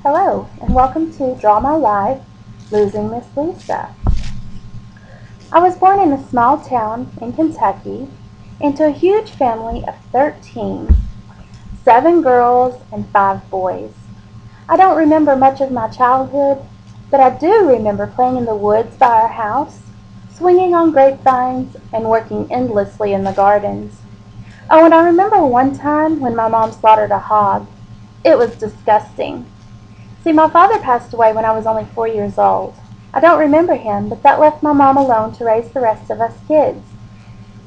Hello, and welcome to Draw My Life, Losing Miss Lisa. I was born in a small town in Kentucky into a huge family of 13, 7 girls and 5 boys. I don't remember much of my childhood, but I do remember playing in the woods by our house, swinging on grapevines, and working endlessly in the gardens. Oh, and I remember one time when my mom slaughtered a hog. It was disgusting. See, my father passed away when I was only 4 years old. I don't remember him, but that left my mom alone to raise the rest of us kids.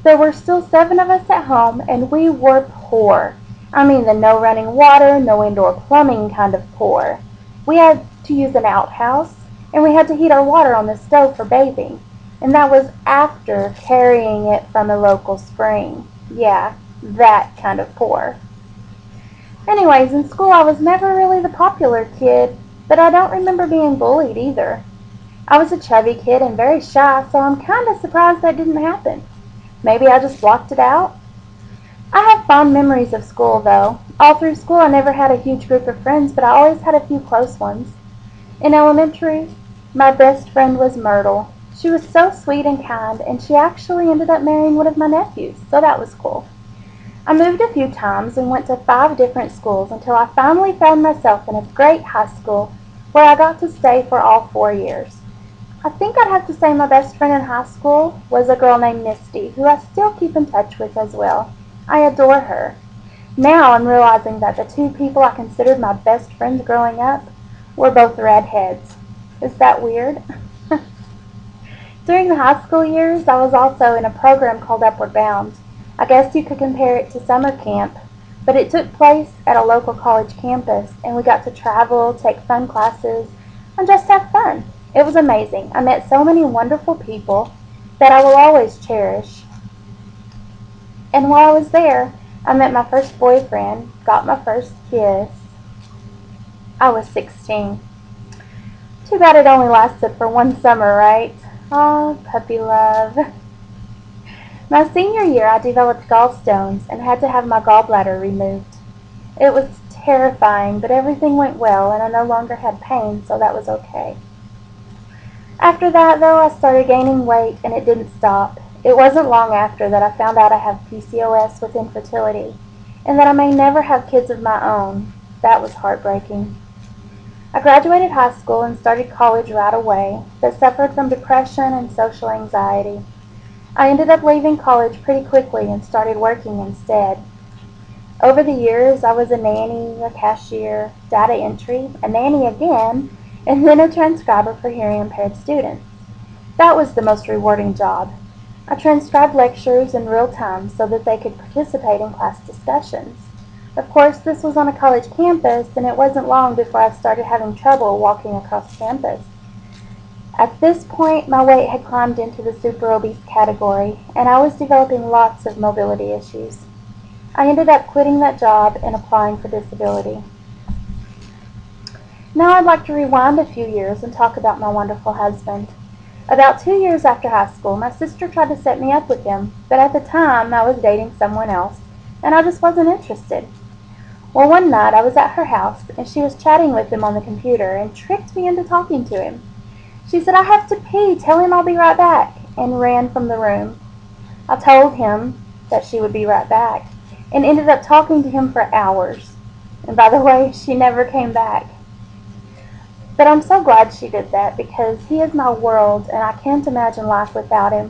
There were still 7 of us at home, and we were poor. I mean the no running water, no indoor plumbing kind of poor. We had to use an outhouse, and we had to heat our water on the stove for bathing. And that was after carrying it from a local spring. Yeah, that kind of poor. Anyways, in school I was never really the popular kid, but I don't remember being bullied either. I was a chubby kid and very shy, so I'm kind of surprised that didn't happen. Maybe I just blocked it out? I have fond memories of school, though. All through school I never had a huge group of friends, but I always had a few close ones. In elementary, my best friend was Myrtle. She was so sweet and kind, and she actually ended up marrying one of my nephews, so that was cool. I moved a few times and went to 5 different schools until I finally found myself in a great high school where I got to stay for all 4 years. I think I'd have to say my best friend in high school was a girl named Misty, who I still keep in touch with as well. I adore her. Now I'm realizing that the 2 people I considered my best friends growing up were both redheads. Is that weird? During the high school years, I was also in a program called Upward Bound. I guess you could compare it to summer camp, but it took place at a local college campus, and we got to travel, take fun classes, and just have fun. It was amazing. I met so many wonderful people that I will always cherish. And while I was there, I met my first boyfriend, got my first kiss. I was 16. Too bad it only lasted for one summer, right? Oh, puppy love. My senior year, I developed gallstones and had to have my gallbladder removed. It was terrifying, but everything went well, and I no longer had pain, so that was okay. After that, though, I started gaining weight, and it didn't stop. It wasn't long after that I found out I have PCOS with infertility, and that I may never have kids of my own. That was heartbreaking. I graduated high school and started college right away, but suffered from depression and social anxiety. I ended up leaving college pretty quickly and started working instead. Over the years, I was a nanny, a cashier, data entry, a nanny again, and then a transcriber for hearing impaired students. That was the most rewarding job. I transcribed lectures in real time so that they could participate in class discussions. Of course, this was on a college campus, and it wasn't long before I started having trouble walking across campus. At this point, my weight had climbed into the super obese category, and I was developing lots of mobility issues. I ended up quitting that job and applying for disability. Now I'd like to rewind a few years and talk about my wonderful husband. About 2 years after high school, my sister tried to set me up with him, but at the time I was dating someone else, and I just wasn't interested. Well, one night I was at her house, and she was chatting with him on the computer and tricked me into talking to him. She said, "I have to pee, tell him I'll be right back," and ran from the room. I told him that she would be right back, and ended up talking to him for hours. And by the way, she never came back. But I'm so glad she did that, because he is my world, and I can't imagine life without him.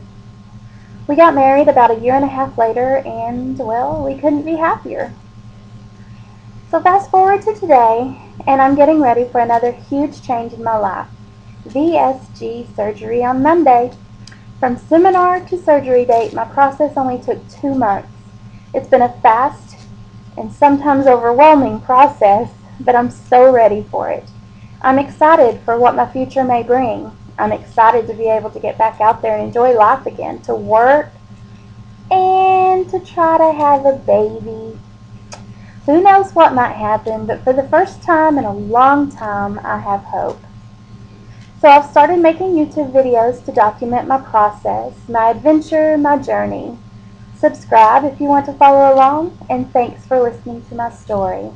We got married about a year and a half later, and, well, we couldn't be happier. So fast forward to today, and I'm getting ready for another huge change in my life. VSG surgery on Monday. From seminar to surgery date, my process only took 2 months. It's been a fast and sometimes overwhelming process, but I'm so ready for it. I'm excited for what my future may bring. I'm excited to be able to get back out there and enjoy life again, to work, and to try to have a baby. Who knows what might happen, but for the first time in a long time, I have hope. So I've started making YouTube videos to document my process, my adventure, my journey. Subscribe if you want to follow along, and thanks for listening to my story.